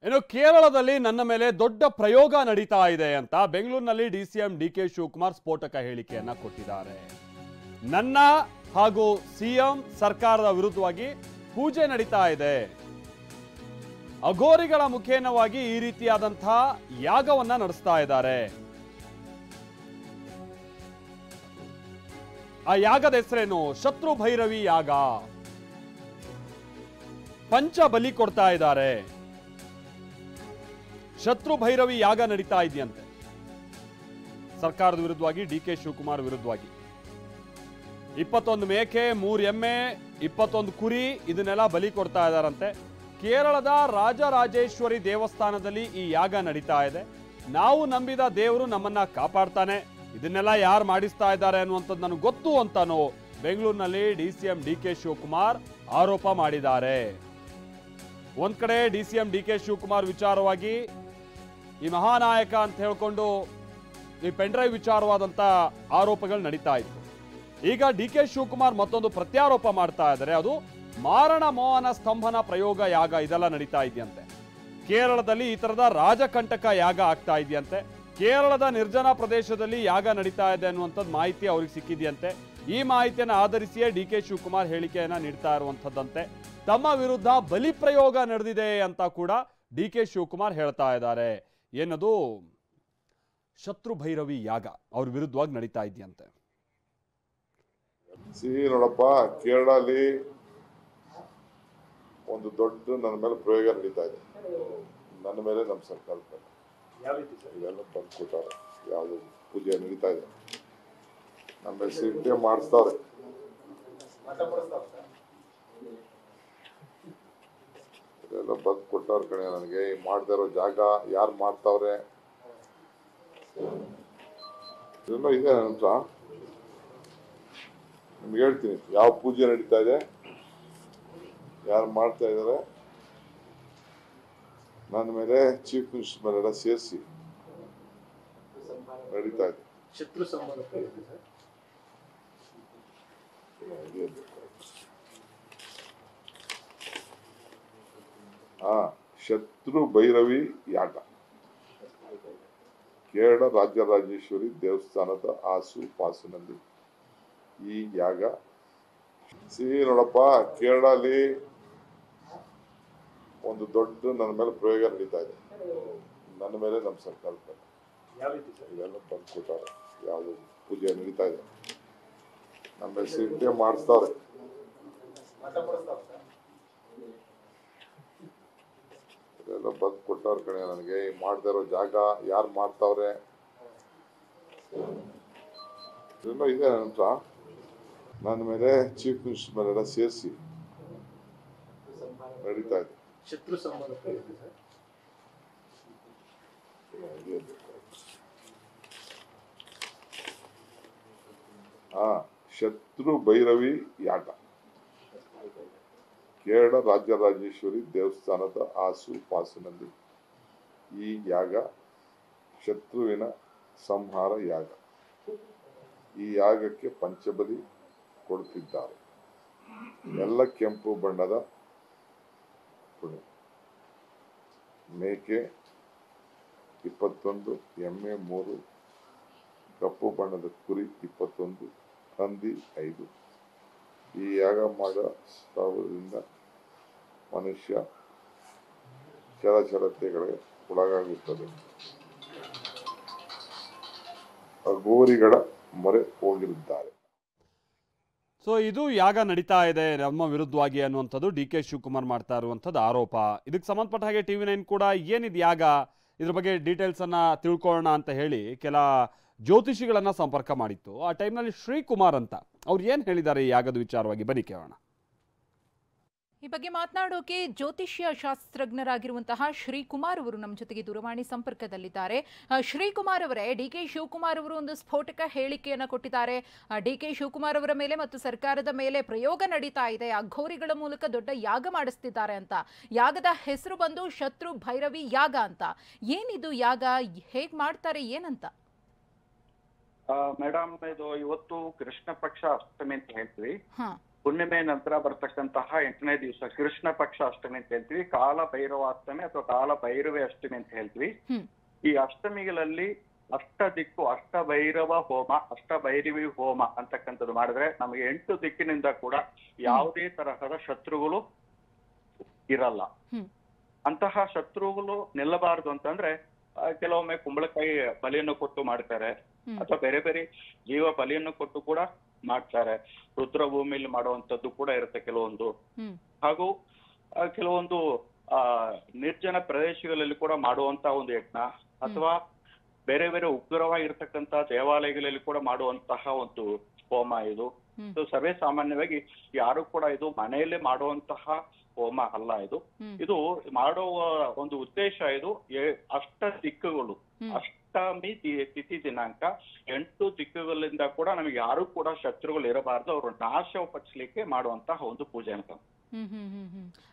ಇನ್ನು ಕೇರಳದಲ್ಲಿ ನನ್ನ ಮೇಲೆ ದೊಡ್ಡ ಪ್ರಯೋಗ ನಡೀತಾ ಇದೆ ಅಂತ ಬೆಂಗಳೂರಿನಲ್ಲಿ ಡಿಸಿಎಂ ಡಿಕೆ ಶಿವಕುಮಾರ್ ಸ್ಫೋಟಕ ಹೇಳಿಕೆಯನ್ನ ಕೊಟ್ಟಿದ್ದಾರೆ. ನನ್ನ ಹಾಗೂ ಸಿಎಂ ಸರ್ಕಾರದ ವಿರುದ್ಧವಾಗಿ ಪೂಜೆ ನಡೀತಾ ಇದೆ. ಅಘೋರಿಗಳ ಮುಖೇನವಾಗಿ ಈ ರೀತಿಯಾದಂತಹ ಯಾಗವನ್ನ ನಡೆಸ್ತಾ ಇದ್ದಾರೆ. ಆ ಯಾಗದ ಹೆಸರೇನು? ಶತ್ರು ಭೈರವಿ ಯಾಗ. ಪಂಚ ಬಲಿ ಕೊಡ್ತಾ ಇದ್ದಾರೆ. ಶತ್ರು ಭೈರವಿ ಯಾಗ ನಡೀತಾ ಇದೆಯಂತೆ ಸರ್ಕಾರದ ವಿರುದ್ಧವಾಗಿ, ಡಿಕೆ ಶಿವಕುಮಾರ್ ವಿರುದ್ಧವಾಗಿ. 21 ಮೇಕೆ, 3 ಎಮ್ಮೆ, 21 ಕುರಿ ಇದನ್ನೆಲ್ಲ ಬಲಿ ಕೊಡ್ತಾ ಇದ್ದಾರಂತೆ. ಕೇರಳದ ರಾಜರಾಜೇಶ್ವರಿ ದೇವಸ್ಥಾನದಲ್ಲಿ ಈ ಯಾಗ ನಡೀತಾ ಇದೆ. ನಾವು ನಂಬಿದ ದೇವರು ನಮ್ಮನ್ನ ಕಾಪಾಡ್ತಾನೆ, ಇದನ್ನೆಲ್ಲ ಯಾರು ಮಾಡಿಸ್ತಾ ಇದ್ದಾರೆ ಅನ್ನುವಂಥದ್ದು ನನಗೆ ಗೊತ್ತು ಅಂತಾನೋ ಬೆಂಗಳೂರಿನಲ್ಲಿ ಡಿಸಿಎಂ ಡಿಕೆ ಶಿವಕುಮಾರ್ ಆರೋಪ ಮಾಡಿದ್ದಾರೆ. ಒಂದ್ ಕಡೆ ಡಿಸಿಎಂ ಡಿಕೆ ಶಿವಕುಮಾರ್ ವಿಚಾರವಾಗಿ ಈ ಮಹಾನಾಯಕ ಅಂತ ಹೇಳ್ಕೊಂಡು ಈ ಪೆನ್ಡ್ರೈವ್ ವಿಚಾರವಾದಂತ ಆರೋಪಗಳು ನಡೀತಾ ಇತ್ತು. ಈಗ ಡಿಕೆ ಶಿವಕುಮಾರ್ ಮತ್ತೊಂದು ಪ್ರತ್ಯಾರೋಪ ಮಾಡ್ತಾ ಇದ್ದಾರೆ. ಅದು ಮಾರಣ ಮೋಹನ ಸ್ತಂಭನ ಪ್ರಯೋಗ ಯಾಗ ಇದೆಲ್ಲ ನಡೀತಾ ಇದೆಯಂತೆ. ಕೇರಳದಲ್ಲಿ ಈ ತರದ ರಾಜಕಂಟಕ ಯಾಗ ಆಗ್ತಾ ಇದೆಯಂತೆ. ಕೇರಳದ ನಿರ್ಜನ ಪ್ರದೇಶದಲ್ಲಿ ಯಾಗ ನಡೀತಾ ಇದೆ ಅನ್ನುವಂಥದ್ದು ಮಾಹಿತಿ ಅವ್ರಿಗೆ ಸಿಕ್ಕಿದೆಯಂತೆ. ಈ ಮಾಹಿತಿಯನ್ನು ಆಧರಿಸಿಯೇ ಡಿಕೆ ಶಿವಕುಮಾರ್ ಹೇಳಿಕೆಯನ್ನ ನೀಡ್ತಾ ಇರುವಂತದ್ದಂತೆ. ತಮ್ಮ ವಿರುದ್ಧ ಬಲಿ ಪ್ರಯೋಗ ನಡೆದಿದೆ ಅಂತ ಕೂಡ ಡಿಕೆ ಶಿವಕುಮಾರ್ ಹೇಳ್ತಾ ಇದ್ದಾರೆ. ಏನದು? ಶತ್ರು ಭೈರವಿ ಯಾಗ ಅವ್ರ ವಿರುದ್ಧವಾಗಿ ನಡೀತಾ ಇದೆಯಂತೆ. ನೋಡಪ್ಪ, ಕೇರಳಲ್ಲಿ ಒಂದು ದೊಡ್ಡ ನನ್ನ ಮೇಲೆ ಪ್ರಯೋಗ ನಡೀತಾ ಇದೆ. ನನ್ನ ಮೇಲೆ, ನಮ್ಮ ಸರ್ಕಾರದ ಮೇಲೆ ಇದೆಲ್ಲ ಬಂದು ಕೊಟ್ಟಾರೆ. ಯಾವುದು ಪೂಜೆ ನಡೀತಾ ಇದೆ, ನಮ್ಮ ಮೇಲೆ ಸಿಟ್ಟೆ ಮಾಡಿಸ್ತಾವ್ರೆ. ಇದೆಲ್ಲ ಬಂದು ಕೊಟ್ಟವ್ರ ಕಣೆ. ನನಗೆ ಮಾಡ್ತಾ ಇರೋ ಜಾಗ ಯಾರು ಮಾಡ್ತಾವ್ರೆ ಇದೆಲ್ಲ ಇದೆ ನನ್ನ ಹತ್ರ. ನಿಮ್ಗೆ ಹೇಳ್ತೀನಿ ಯಾವ ಪೂಜೆ ನಡೀತಾ ಇದೆ, ಯಾರು ಮಾಡ್ತಾ ಇದಾರೆ. ನನ್ನ ಮೇಲೆ ಚೀಫ್ ಮಿನಿಸ್ಟರ್ ಮೇಲೆಲ್ಲ ಸೇರಿಸಿ ನಡೀತಾ ಇದೆ. ಶತ್ರು ಭೈರವಿ ಯಾಗ ಕೇರಳ ರಾಜರಾಜೇಶ್ವರಿ ದೇವಸ್ಥಾನದ ಆಸು ಪಾಸಿನಲ್ಲಿ ಈ ಯಾಗ. ನೋಡಪ್ಪ, ಕೇರಳಲ್ಲಿ ಒಂದು ದೊಡ್ಡ ನನ್ನ ಮೇಲೆ ಪ್ರಯೋಗ ನಡೀತಾ ಇದೆ. ನನ್ನ ಮೇಲೆ, ನಮ್ಮ ಸರ್ಕಾರದ ಮೇಲೆ ಇದೆಲ್ಲ ಬಂದು ಕೊಟ್ಟಾರೆ. ಯಾವುದು ಪೂಜೆ ನಡೀತಾ ಇದೆ, ನಮ್ಮ ಮೇಲೆ ಸಿಟ್ಟೆ ಮಾಡಿಸ್ತಾವ್ರೆ. ಇದೆಲ್ಲ ಬಂದು ಕೊಟ್ಟವ್ರ ಕಣೆ. ನನಗೆ ಮಾಡ್ತಾ ಇರೋ ಜಾಗ ಯಾರು ಮಾಡ್ತಾವ್ರೆ ಇದೆಲ್ಲ ಇದೆ ನನ್ನ ಹತ್ರ. ನನ್ನ ಮೇಲೆ ಚೀಫ್ ಮಿನಿಸ್ಟರ್ ಮೇಲೆಲ್ಲ ಸೇರಿಸಿ ನಡೀತಾ ಇದೆ. ಶತ್ರು ಭೈರವಿ ಯಾಗ ಕೇರಳ ರಾಜರಾಜೇಶ್ವರಿ ದೇವಸ್ಥಾನದ ಆಸು ಪಾಸಿನಲ್ಲಿ ಈ ಯಾಗ ಶತ್ರುವಿನ ಸಂಹಾರ ಯಾಗ. ಈ ಯಾಗಕ್ಕೆ ಪಂಚಬಲಿ ಕೊಡುತ್ತಿದ್ದಾರೆ. ಎಲ್ಲ ಕೆಂಪು ಬಣ್ಣದ ಮೇಕೆ 21, ಎಮ್ಮೆ 3, ಕಪ್ಪು ಬಣ್ಣದ ಕುರಿ 21, ಹಂದಿ 5. ಈ ಯಾಗ ಮಾಡೋ ಸ್ಥಳದಿಂದ ಮನುಷ್ಯ ಚಲಚಲತೆಗಳಿಗೆ ಒಳಗಾಗುತ್ತದೆ. ಅಘೋರಿಗಳ ಮೊರೆ ಹೋಗಿರುತ್ತಾರೆ. ಸೊ ಇದು ಯಾಗ ನಡೀತಾ ಇದೆ ನಮ್ಮ ವಿರುದ್ಧವಾಗಿ ಅನ್ನುವಂಥದ್ದು ಡಿಕೆ ಶಿವಕುಮಾರ್ ಮಾಡ್ತಾ ಇರುವಂಥದ್ದು ಆರೋಪ. ಇದಕ್ಕೆ ಸಂಬಂಧಪಟ್ಟ ಹಾಗೆ TV9 ಕೂಡ ಏನಿದೆ ಯಾಗ, ಇದ್ರ ಬಗ್ಗೆ ಡೀಟೇಲ್ಸ್ ಅನ್ನ ತಿಳ್ಕೊಳ್ಳೋಣ ಅಂತ ಹೇಳಿ ಕೆಲ ಜ್ಯೋತಿಷಿಗಳನ್ನ ಸಂಪರ್ಕ ಮಾಡಿತ್ತು. ಆ ಟೈಮ್ನಲ್ಲಿ ಶ್ರೀಕುಮಾರ್ ಅಂತ ಅವ್ರು ಏನು ಹೇಳಿದ್ದಾರೆ ಈ ಯಾಗದ ವಿಚಾರವಾಗಿ ಬನ್ನಿ ಕೇಳೋಣ. ಈ ಬಗ್ಗೆ ಮಾತನಾಡೋಕೆ ಜ್ಯೋತಿಷ್ಯ ಶಾಸ್ತ್ರಜ್ಞರಾಗಿರುವಂತಹ ಶ್ರೀಕುಮಾರ್ ಅವರು ನಮ್ಮ ಜೊತೆಗೆ ದೂರವಾಣಿ ಸಂಪರ್ಕದಲ್ಲಿದ್ದಾರೆ. ಶ್ರೀಕುಮಾರ್ ಅವರೇ, ಡಿಕೆ ಶಿವಕುಮಾರ್ ಅವರು ಒಂದು ಸ್ಫೋಟಕ ಹೇಳಿಕೆಯನ್ನು ಕೊಟ್ಟಿದ್ದಾರೆ. ಡಿಕೆ ಶಿವಕುಮಾರ್ ಅವರ ಮೇಲೆ ಮತ್ತು ಸರ್ಕಾರದ ಮೇಲೆ ಪ್ರಯೋಗ ನಡೀತಾ ಇದೆ, ಅಘೋರಿಗಳ ಮೂಲಕ ದೊಡ್ಡ ಯಾಗ ಮಾಡಿಸ್ತಿದ್ದಾರೆ ಅಂತ. ಯಾಗದ ಹೆಸರು ಬಂದು ಶತ್ರು ಭೈರವಿ ಯಾಗ ಅಂತ. ಏನಿದು ಯಾಗ, ಹೇಗ್ ಮಾಡ್ತಾರೆ, ಏನಂತ? ಮೇಡಮ್, ಇದು ಇವತ್ತು ಕೃಷ್ಣ ಪಕ್ಷ ಅಷ್ಟಮಿ ಅಂತ ಹೇಳ್ತೀವಿ. ಹುಣ್ಣಿಮೆ ನಂತರ ಬರ್ತಕ್ಕಂತಹ 8ನೇ ದಿವಸ ಕೃಷ್ಣ ಪಕ್ಷ ಅಷ್ಟಮಿ ಅಂತ ಹೇಳ್ತೀವಿ, ಕಾಲ ಭೈರವಾಷ್ಟಮಿ ಅಥವಾ ಕಾಲ ಭೈರವಿ ಅಷ್ಟಮಿ ಅಂತ ಹೇಳ್ತೀವಿ. ಈ ಅಷ್ಟಮಿಗಳಲ್ಲಿ ಅಷ್ಟ ದಿಕ್ಕು ಅಷ್ಟ ಭೈರವ ಹೋಮ, ಅಷ್ಟ ಭೈರವಿ ಹೋಮ ಅಂತಕ್ಕಂಥದ್ದು ಮಾಡಿದ್ರೆ ನಮಗೆ 8 ದಿಕ್ಕಿನಿಂದ ಕೂಡ ಯಾವುದೇ ತರಹದ ಶತ್ರುಗಳು ಇರಲ್ಲ. ಅಂತಹ ಶತ್ರುಗಳು ನಿಲ್ಲಬಾರದು ಅಂತಂದ್ರೆ ಕೆಲವೊಮ್ಮೆ ಕುಂಬಳಕಾಯಿ ಬಲಿಯನ್ನು ಕೊಟ್ಟು ಮಾಡ್ತಾರೆ, ಅಥವಾ ಬೇರೆ ಬೇರೆ ಜೀವ ಬಲಿಯನ್ನು ಕೊಟ್ಟು ಕೂಡ ಮಾಡ್ತಾರೆ. ರುದ್ರಭೂಮಿಯಲ್ಲಿ ಮಾಡುವಂತದ್ದು ಕೂಡ ಇರುತ್ತೆ ಕೆಲವೊಂದು. ಹಾಗೂ ಕೆಲವೊಂದು ನಿರ್ಜನ ಪ್ರದೇಶಗಳಲ್ಲಿ ಕೂಡ ಮಾಡುವಂತ ಒಂದು ಯಜ್ಞ, ಅಥವಾ ಬೇರೆ ಬೇರೆ ಉಗ್ರವಾಗಿರ್ತಕ್ಕಂತ ದೇವಾಲಯಗಳಲ್ಲಿ ಕೂಡ ಮಾಡುವಂತಹ ಒಂದು ಹೋಮ ಇದು. ಸರ್ವೇ ಸಾಮಾನ್ಯವಾಗಿ ಯಾರು ಕೂಡ ಇದು ಮನೆಯಲ್ಲೇ ಮಾಡುವಂತಹ ಹೋಮ ಅಲ್ಲ. ಇದು ಮಾಡುವ ಒಂದು ಉದ್ದೇಶ ಇದು ಅಷ್ಟ ದಿಕ್ಕುಗಳು, ಅಷ್ಟಮಿ ತಿಥಿ ದಿನಾಂಕ 8 ದಿಕ್ಕುಗಳಿಂದ ಕೂಡ ನಮಗೆ ಯಾರು ಕೂಡ ಶತ್ರುಗಳು ಇರಬಾರ್ದು, ಅವರು ನಾಶಪಡಿಸಲಿಕ್ಕೆ ಮಾಡುವಂತಹ ಒಂದು ಪೂಜೆ ಅಂತ.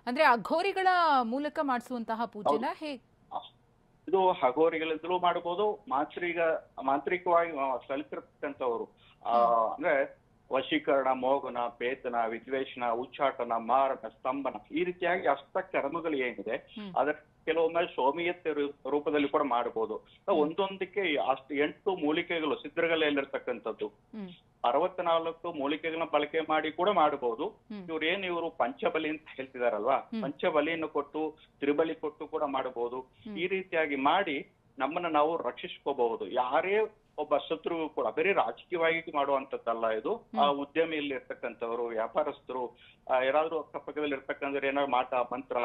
ಅಂದ್ರೆ ಅಘೋರಿಗಳ ಮೂಲಕ ಮಾಡಿಸುವಂತಹ ಪೂಜೆನ ಹೇಗೆ? ಇದು ಅಘೋರಿಗಳಿಂದಲೂ ಮಾಡಬಹುದು, ಮಾಂತ್ರಿಕವಾಗಿ ಕಲಿತಿರ್ತಕ್ಕಂಥವ್ರು ಅಂದ್ರೆ ವಶೀಕರಣ, ಮೋಹನ, ಪೇತನ, ವಿದ್ವೇಷಣ, ಉಚ್ಚಾಟನ, ಮಾರಣ, ಸ್ತಂಭನ, ಈ ರೀತಿಯಾಗಿ ಅಷ್ಟ ಕರ್ಮಗಳು ಏನಿದೆ ಅದರ ಕೆಲವೊಮ್ಮೆ ಸೌಮ್ಯತೆ ರೂಪದಲ್ಲಿ ಕೂಡ ಮಾಡಬಹುದು. ಒಂದೊಂದಕ್ಕೆ 8 ಮೂಲಿಕೆಗಳು ಸಿದ್ಧಗಲೆಯಲ್ಲಿರ್ತಕ್ಕಂಥದ್ದು 64 ಮೂಲಿಕೆಗಳನ್ನ ಬಳಕೆ ಮಾಡಿ ಕೂಡ ಮಾಡಬಹುದು. ಇವರು ಪಂಚಬಲಿ ಅಂತ ಹೇಳ್ತಿದಾರಲ್ವಾ, ಪಂಚಬಲಿಯನ್ನು ಕೊಟ್ಟು ತ್ರಿಬಲಿ ಕೊಟ್ಟು ಕೂಡ ಮಾಡಬಹುದು. ಈ ರೀತಿಯಾಗಿ ಮಾಡಿ ನಮ್ಮನ್ನ ನಾವು ರಕ್ಷಿಸ್ಕೋಬಹುದು. ಯಾರೇ ಒಬ್ಬ ಶತ್ರುವು ಕೂಡ ಬರೀ ರಾಜಕೀಯವಾಗಿ ಮಾಡುವಂತದ್ದಲ್ಲ ಇದು. ಆ ಉದ್ಯಮಿಯಲ್ಲಿ ಇರ್ತಕ್ಕಂಥವ್ರು, ವ್ಯಾಪಾರಸ್ಥರು, ಯಾರಾದ್ರೂ ಅಕ್ಕಪಕ್ಕದಲ್ಲಿ ಇರ್ತಕ್ಕಂಥ ಏನಾದ್ರು ಮಾಟ ಮಂತ್ರ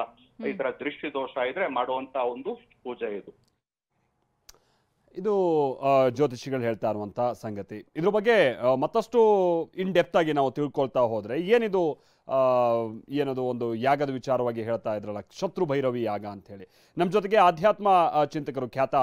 ಈ ತರ ದೃಷ್ಟಿ ದೋಷ ಇದ್ರೆ ಮಾಡುವಂತ ಒಂದು ಪೂಜೆ ಇದು ಜ್ಯೋತಿಷಿಗಳು ಹೇಳ್ತಾ ಇರುವಂತ ಸಂಗತಿ. ಇದ್ರ ಬಗ್ಗೆ ಮತ್ತಷ್ಟು ಇನ್ ಡೆಪ್ತ್ ಆಗಿ ನಾವು ತಿಳ್ಕೊಳ್ತಾ ಹೋದ್ರೆ ಏನಿದು ಏನದು ಒಂದು ಯಾಗದ ವಿಚಾರವಾಗಿ ಹೇಳ್ತಾ ಇದ್ರಲ್ಲ, ಶತ್ರು ಭೈರವಿ ಯಾಗ ಅಂತ ಹೇಳಿ. ನಮ್ಮ ಜೊತೆಗೆ ಆಧ್ಯಾತ್ಮ ಚಿಂತಕರು, ಖ್ಯಾತ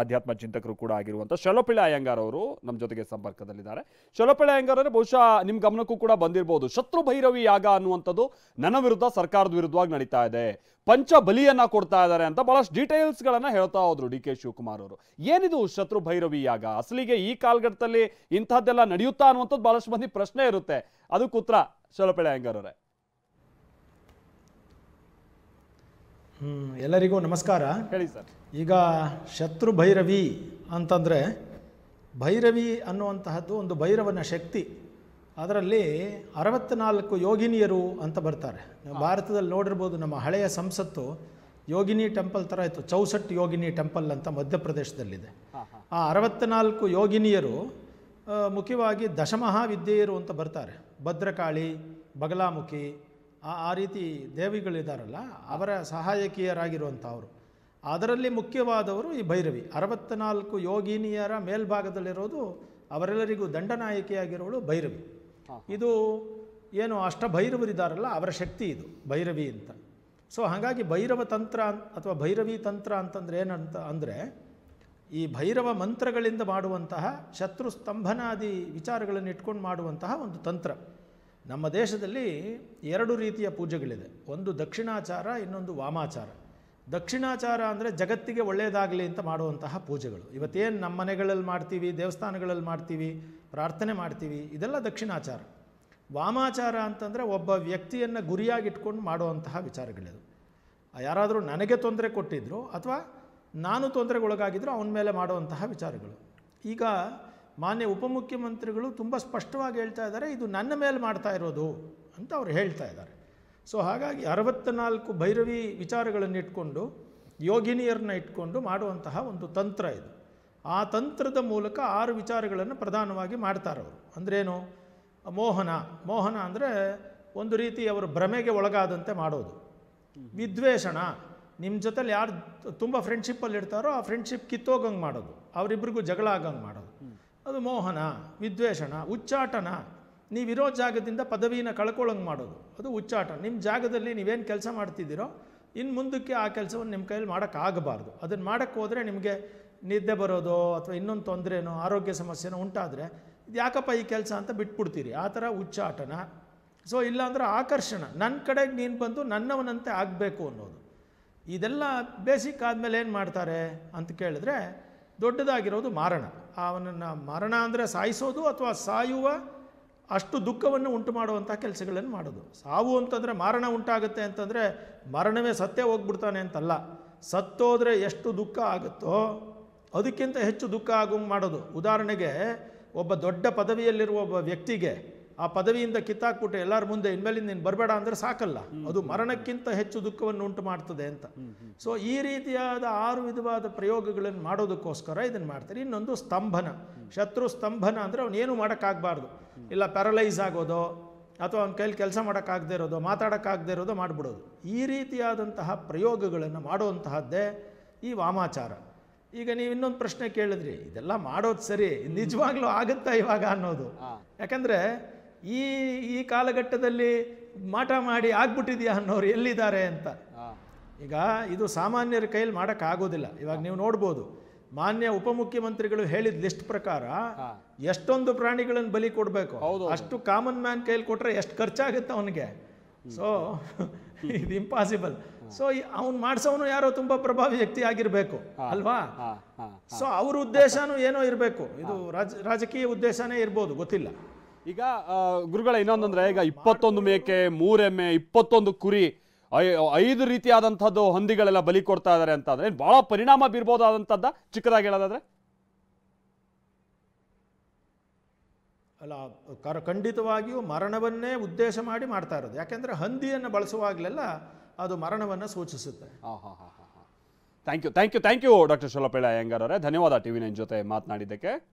ಆಧ್ಯಾತ್ಮ ಚಿಂತಕರು ಕೂಡ ಆಗಿರುವಂಥ ಶೊಲಪಿಳ್ಳೆ ಅಯ್ಯಂಗಾರ್ ಅವರು ನಮ್ಮ ಜೊತೆಗೆ ಸಂಪರ್ಕದಲ್ಲಿದ್ದಾರೆ. ಶೊಲಪಿಳ್ಳೆ ಅಯ್ಯಂಗಾರ್ ಅವರೇ, ಬಹುಶಃ ನಿಮ್ಮ ಗಮನಕ್ಕೂ ಕೂಡ ಬಂದಿರಬಹುದು, ಶತ್ರು ಭೈರವಿ ಯಾಗ ಅನ್ನುವಂಥದ್ದು ನನ್ನ ವಿರುದ್ಧ, ಸರ್ಕಾರದ ವಿರುದ್ಧವಾಗಿ ನಡೀತಾ ಇದೆ, ಪಂಚ ಬಲಿಯನ್ನ ಕೊಡ್ತಾ ಇದ್ದಾರೆ ಅಂತ ಬಹಳಷ್ಟು ಡೀಟೇಲ್ಸ್ಗಳನ್ನ ಹೇಳ್ತಾ ಹೋದ್ರು ಡಿ ಕೆ ಶಿವಕುಮಾರ್ ಅವರು. ಏನಿದು ಶತ್ರು ಭೈರವಿ ಯಾಗ, ಅಸಲಿಗೆ ಈ ಕಾಲಘಟ್ಟದಲ್ಲಿ ಇಂಥದ್ದೆಲ್ಲ ನಡೆಯುತ್ತಾ ಅನ್ನುವಂಥದ್ದು ಬಹಳಷ್ಟು ಮಂದಿ ಪ್ರಶ್ನೆ ಇರುತ್ತೆ. ಅದಕ್ಕೆ ಉತ್ತರ ಶೊಲಪಿಳ್ಳೆ ಅಯ್ಯಂಗಾರ್ ಅವರೇ. ಎಲ್ಲರಿಗೂ ನಮಸ್ಕಾರ. ಹೇಳಿ ಸರ್. ಈಗ ಶತ್ರು ಭೈರವಿ ಅಂತಂದರೆ, ಭೈರವಿ ಅನ್ನುವಂತಹದ್ದು ಒಂದು ಭೈರವನ ಶಕ್ತಿ. ಅದರಲ್ಲಿ 64 ಯೋಗಿನಿಯರು ಅಂತ ಬರ್ತಾರೆ. ಭಾರತದಲ್ಲಿ ನೋಡಿರ್ಬೋದು, ನಮ್ಮ ಹಳೆಯ ಸಂಸತ್ತು ಯೋಗಿನಿ ಟೆಂಪಲ್ ಥರ ಇತ್ತು, 64 ಯೋಗಿನಿ ಟೆಂಪಲ್ ಅಂತ ಮಧ್ಯಪ್ರದೇಶದಲ್ಲಿದೆ. ಆ 64 ಯೋಗಿನಿಯರು ಮುಖ್ಯವಾಗಿ ದಶಮಹಾವಿದ್ಯೆಯರು ಅಂತ ಬರ್ತಾರೆ. ಭದ್ರಕಾಳಿ, ಬಗಲಾಮುಖಿ, ಆ ರೀತಿ ದೇವಿಗಳಿದಾರಲ್ಲ, ಅವರ ಸಹಾಯಕಿಯರಾಗಿರುವಂಥವರು. ಅದರಲ್ಲಿ ಮುಖ್ಯವಾದವರು ಈ ಭೈರವಿ. 64 ಯೋಗಿನಿಯರ ಮೇಲ್ಭಾಗದಲ್ಲಿರೋದು, ಅವರೆಲ್ಲರಿಗೂ ದಂಡನಾಯಕಿಯಾಗಿರೋಳು ಭೈರವಿ. ಇದು ಏನು ಅಷ್ಟಭೈರವರಿದ್ದಾರಲ್ಲ, ಅವರ ಶಕ್ತಿ ಇದು ಭೈರವಿ ಅಂತ. ಸೊ ಹಾಗಾಗಿ ಭೈರವ ತಂತ್ರ ಅಥವಾ ಭೈರವಿ ತಂತ್ರ ಅಂತಂದರೆ ಏನಂತ ಅಂದರೆ, ಈ ಭೈರವ ಮಂತ್ರಗಳಿಂದ ಮಾಡುವಂತಹ ಶತ್ರು ಸ್ತಂಭನಾದಿ ವಿಚಾರಗಳನ್ನು ಇಟ್ಕೊಂಡು ಮಾಡುವಂತಹ ಒಂದು ತಂತ್ರ. ನಮ್ಮ ದೇಶದಲ್ಲಿ 2 ರೀತಿಯ ಪೂಜೆಗಳಿದೆ. ಒಂದು ದಕ್ಷಿಣಾಚಾರ, ಇನ್ನೊಂದು ವಾಮಾಚಾರ. ದಕ್ಷಿಣಾಚಾರ ಅಂದರೆ ಜಗತ್ತಿಗೆ ಒಳ್ಳೆಯದಾಗಲಿ ಅಂತ ಮಾಡುವಂತಹ ಪೂಜೆಗಳು. ಇವತ್ತೇನು ನಮ್ಮ ಮನೆಗಳಲ್ಲಿ ಮಾಡ್ತೀವಿ, ದೇವಸ್ಥಾನಗಳಲ್ಲಿ ಮಾಡ್ತೀವಿ, ಪ್ರಾರ್ಥನೆ ಮಾಡ್ತೀವಿ, ಇದೆಲ್ಲ ದಕ್ಷಿಣಾಚಾರ. ವಾಮಾಚಾರ ಅಂತಂದರೆ ಒಬ್ಬ ವ್ಯಕ್ತಿಯನ್ನು ಗುರಿಯಾಗಿಟ್ಕೊಂಡು ಮಾಡುವಂತಹ ವಿಚಾರಗಳಿದು. ಯಾರಾದರೂ ನನಗೆ ತೊಂದರೆ ಕೊಟ್ಟಿದ್ರು ಅಥವಾ ನಾನು ತೊಂದರೆಗೊಳಗಾಗಿದ್ರು ಅವನ ಮೇಲೆ ಮಾಡುವಂತಹ ವಿಚಾರಗಳು. ಈಗ ಮಾನ್ಯ ಉಪಮುಖ್ಯಮಂತ್ರಿಗಳು ತುಂಬ ಸ್ಪಷ್ಟವಾಗಿ ಹೇಳ್ತಾ ಇದ್ದಾರೆ, ಇದು ನನ್ನ ಮೇಲೆ ಮಾಡ್ತಾ ಇರೋದು ಅಂತ ಅವ್ರು ಹೇಳ್ತಾ ಇದ್ದಾರೆ. ಸೊ ಹಾಗಾಗಿ 64 ಭೈರವಿ ವಿಚಾರಗಳನ್ನು ಇಟ್ಕೊಂಡು, ಯೋಗಿನಿಯರನ್ನ ಇಟ್ಕೊಂಡು ಮಾಡುವಂತಹ ಒಂದು ತಂತ್ರ ಇದು. ಆ ತಂತ್ರದ ಮೂಲಕ 6 ವಿಚಾರಗಳನ್ನು ಪ್ರಧಾನವಾಗಿ ಮಾಡ್ತಾರೆ ಅವರು. ಅಂದ್ರೇನು? ಮೋಹನ ಅಂದರೆ ಒಂದು ರೀತಿ ಅವರು ಭ್ರಮೆಗೆ ಒಳಗಾದಂತೆ ಮಾಡೋದು. ವಿದ್ವೇಷಣ, ನಿಮ್ಮ ಜೊತೆಲಿ ಯಾರು ತುಂಬ ಫ್ರೆಂಡ್ಶಿಪ್ಪಲ್ಲಿ ಇರ್ತಾರೋ ಆ ಫ್ರೆಂಡ್ಶಿಪ್ ಕಿತ್ತೋಗಂಗೆ ಮಾಡೋದು, ಅವರಿಬ್ಬರಿಗೂ ಜಗಳ ಆಗಂಗೆ ಮಾಡೋದು, ಅದು ಮೋಹನ. ವಿದ್ವೇಷಣ. ಉಚ್ಚಾಟನ, ನೀವಿರೋ ಜಾಗದಿಂದ ಪದವಿನ ಕಳ್ಕೊಳ್ಳೋಂಗೆ ಮಾಡೋದು, ಅದು ಉಚ್ಚಾಟ. ನಿಮ್ಮ ಜಾಗದಲ್ಲಿ ನೀವೇನು ಕೆಲಸ ಮಾಡ್ತಿದ್ದೀರೋ ಇನ್ನು ಮುಂದಕ್ಕೆ ಆ ಕೆಲಸವನ್ನು ನಿಮ್ಮ ಕೈಯಲ್ಲಿ ಮಾಡೋಕ್ಕಾಗಬಾರ್ದು. ಅದನ್ನು ಮಾಡೋಕ್ಕೆ ಹೋದರೆ ನಿಮಗೆ ನಿದ್ದೆ ಬರೋದು ಅಥವಾ ಇನ್ನೊಂದು ತೊಂದರೆನೋ ಆರೋಗ್ಯ ಸಮಸ್ಯೆನೋ ಉಂಟಾದರೆ ಇದು ಯಾಕಪ್ಪ ಈ ಕೆಲಸ ಅಂತ ಬಿಟ್ಬಿಡ್ತೀರಿ, ಆ ಥರ ಉಚ್ಚಾಟನ. ಸೊ ಇಲ್ಲಾಂದ್ರೆ ಆಕರ್ಷಣ, ನನ್ನ ಕಡೆಗೆ ನೀನು ಬಂದು ನನ್ನವನಂತೆ ಆಗಬೇಕು ಅನ್ನೋದು. ಇದೆಲ್ಲ ಬೇಸಿಕ್ ಆದಮೇಲೆ ಏನು ಮಾಡ್ತಾರೆ ಅಂತ ಕೇಳಿದ್ರೆ, ದೊಡ್ಡದಾಗಿರೋದು ಮಾರಣ. ಅವನನ್ನು ಮಾರಣ ಅಂದರೆ ಸಾಯಿಸೋದು ಅಥವಾ ಸಾಯುವ ಅಷ್ಟು ದುಃಖವನ್ನು ಉಂಟು ಮಾಡುವಂಥ ಕೆಲಸಗಳನ್ನು ಮಾಡೋದು. ಸಾವು ಅಂತಂದರೆ ಮರಣ ಉಂಟಾಗುತ್ತೆ ಅಂತಂದರೆ ಮರಣವೇ ಸತ್ತೇ ಹೋಗ್ಬಿಡ್ತಾನೆ ಅಂತಲ್ಲ, ಸತ್ತೋದ್ರೆ ಎಷ್ಟು ದುಃಖ ಆಗುತ್ತೋ ಅದಕ್ಕಿಂತ ಹೆಚ್ಚು ದುಃಖ ಆಗೋಂಗೆ ಮಾಡೋದು. ಉದಾಹರಣೆಗೆ ಒಬ್ಬ ದೊಡ್ಡ ಪದವಿಯಲ್ಲಿರುವ ಒಬ್ಬ ವ್ಯಕ್ತಿಗೆ ಆ ಪದವಿಯಿಂದ ಕಿತ್ತಾಕ್ಬಿಟ್ಟು ಎಲ್ಲರ ಮುಂದೆ ಇನ್ಮೇಲಿಂದ ನೀನು ಬರಬೇಡ ಅಂದರೆ ಸಾಕಲ್ಲ, ಅದು ಮರಣಕ್ಕಿಂತ ಹೆಚ್ಚು ದುಃಖವನ್ನು ಉಂಟು ಮಾಡ್ತದೆ ಅಂತ. ಸೊ ಈ ರೀತಿಯಾದ 6 ವಿಧವಾದ ಪ್ರಯೋಗಗಳನ್ನು ಮಾಡೋದಕ್ಕೋಸ್ಕರ ಇದನ್ನು ಮಾಡ್ತಾರೆ. ಇನ್ನೊಂದು ಸ್ತಂಭನ, ಶತ್ರು ಸ್ತಂಭನ ಅಂದರೆ ಅವನೇನು ಮಾಡೋಕ್ಕಾಗಬಾರ್ದು, ಇಲ್ಲ ಪ್ಯಾರಲೈಸ್ ಆಗೋದು ಅಥವಾ ಅವನ ಕೈಲಿ ಕೆಲಸ ಮಾಡೋಕ್ಕಾಗದೇ ಇರೋದು, ಮಾತಾಡೋಕ್ಕಾಗದೇ ಇರೋದು ಮಾಡಿಬಿಡೋದು. ಈ ರೀತಿಯಾದಂತಹ ಪ್ರಯೋಗಗಳನ್ನು ಮಾಡುವಂತಹದ್ದೇ ಈ ವಾಮಾಚಾರ. ಈಗ ನೀವು ಇನ್ನೊಂದು ಪ್ರಶ್ನೆ ಕೇಳಿದ್ರಿ, ಇದೆಲ್ಲ ಮಾಡೋದು ಸರಿ, ನಿಜವಾಗ್ಲೂ ಆಗುತ್ತಾ ಇವಾಗ ಅನ್ನೋದು. ಯಾಕಂದರೆ ಈ ಕಾಲಘಟ್ಟದಲ್ಲಿ ಮಾಟ ಮಾಡಿ ಆಗ್ಬಿಟ್ಟಿದೆಯಾ ಅನ್ನೋರು ಎಲ್ಲಿದ್ದಾರೆ ಅಂತ. ಈಗ ಇದು ಸಾಮಾನ್ಯರ ಕೈಯಲ್ಲಿ ಮಾಡೋಕ್ಕಾಗೋದಿಲ್ಲ. ಇವಾಗ ನೀವು ನೋಡ್ಬೋದು, ಮಾನ್ಯ ಉಪಮುಖ್ಯಮಂತ್ರಿಗಳು ಹೇಳಿದ ಲಿಸ್ಟ್ ಪ್ರಕಾರ ಎಷ್ಟೊಂದು ಪ್ರಾಣಿಗಳನ್ನು ಬಲಿ ಕೊಡಬೇಕು, ಅಷ್ಟು ಕಾಮನ್ ಮ್ಯಾನ್ ಕೈಯಲ್ಲಿ ಕೊಟ್ಟರೆ ಎಷ್ಟು ಖರ್ಚಾಗುತ್ತೆ ಅವನಿಗೆ. ಸೊ ಇದು ಇಂಪಾಸಿಬಲ್. ಸೊ ಅವ್ನು ಮಾಡಿಸೋನು ಯಾರೋ ತುಂಬ ಪ್ರಭಾವಿ ವ್ಯಕ್ತಿ ಆಗಿರಬೇಕು ಅಲ್ವಾ. ಸೊ ಅವ್ರ ಉದ್ದೇಶನೂ ಏನೋ ಇರಬೇಕು, ಇದು ರಾಜಕೀಯ ಉದ್ದೇಶನೇ ಇರ್ಬೋದು, ಗೊತ್ತಿಲ್ಲ. ಈಗ ಗುರುಗಳ ಇನ್ನೊಂದಂದ್ರೆ, ಈಗ 21 ಮೇಕೆ, 3 ಎಮ್ಮೆ, 21 ಕುರಿ, 5 ರೀತಿಯಾದಂಥದ್ದು ಹಂದಿಗಳೆಲ್ಲ ಬಲಿ ಕೊಡ್ತಾ ಇದ್ದಾರೆ ಅಂತಂದ್ರೆ ಬಹಳ ಪರಿಣಾಮ ಬೀರ್ಬೋದಾದಂಥದ್ದ, ಚಿಕ್ಕದಾಗಿ ಹೇಳೋದಾದ್ರೆ? ಅಲ್ಲ, ಖಂಡಿತವಾಗಿಯೂ ಮರಣವನ್ನೇ ಉದ್ದೇಶ ಮಾಡಿ ಮಾಡ್ತಾ ಇರೋದು. ಯಾಕೆಂದರೆ ಹಂದಿಯನ್ನು ಬಳಸುವಾಗಲೆಲ್ಲ ಅದು ಮರಣವನ್ನು ಸೂಚಿಸುತ್ತೆ. ಥ್ಯಾಂಕ್ ಯು ಡಾಕ್ಟರ್ ಶೋಲಪೇಳೆ ಅಯ್ಯಂಗಾರ್ ಅವರೇ, ಧನ್ಯವಾದ TV9 ಜೊತೆ ಮಾತನಾಡಿದ್ದಕ್ಕೆ.